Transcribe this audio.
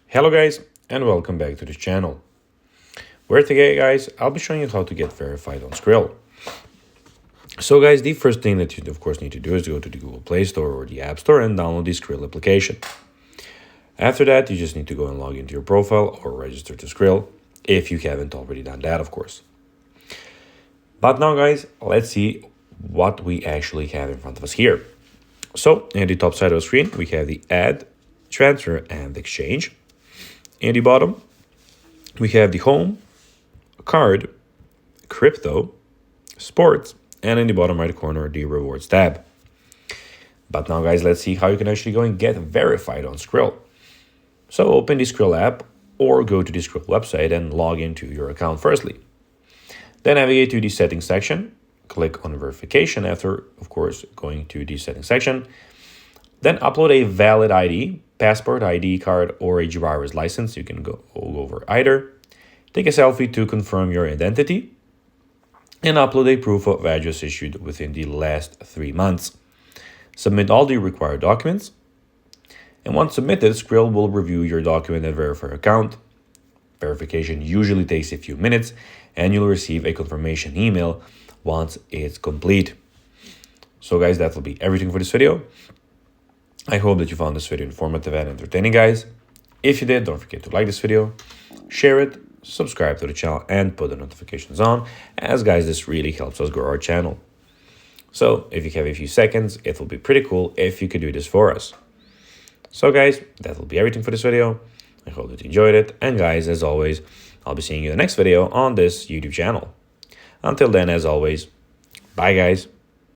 Hello guys and welcome back to this channel, where today guys I'll be showing you how to get verified on Skrill. So guys, the first thing that you of course need to do is to go to the Google Play Store or the App Store and download the Skrill application. After that, you just need to go and log into your profile or register to Skrill if you haven't already done that, of course. But now guys, let's see what we actually have in front of us here. So in the top side of the screen we have the add, transfer and exchange. In the bottom we have the home, card, crypto, sports, and in the bottom right corner the rewards tab. But now guys, let's see how you can actually go and get verified on Skrill. So open the Skrill app or go to the Skrill website and log into your account firstly. Then navigate to the settings section, click on verification after of course going to the settings section. Then upload a valid ID, passport, ID card, or a driver's license. You can go over either. Take a selfie to confirm your identity. And upload a proof of address issued within the last 3 months. Submit all the required documents. And once submitted, Skrill will review your document and verify your account. Verification usually takes a few minutes, and you'll receive a confirmation email once it's complete. So guys, that will be everything for this video. I hope that you found this video informative and entertaining, guys. If you did, don't forget to like this video, share it, subscribe to the channel, and put the notifications on, as guys, this really helps us grow our channel. So if you have a few seconds, it will be pretty cool if you could do this for us. So guys, that will be everything for this video. I hope that you enjoyed it, and guys, as always, I'll be seeing you in the next video on this YouTube channel. Until then, as always, bye guys.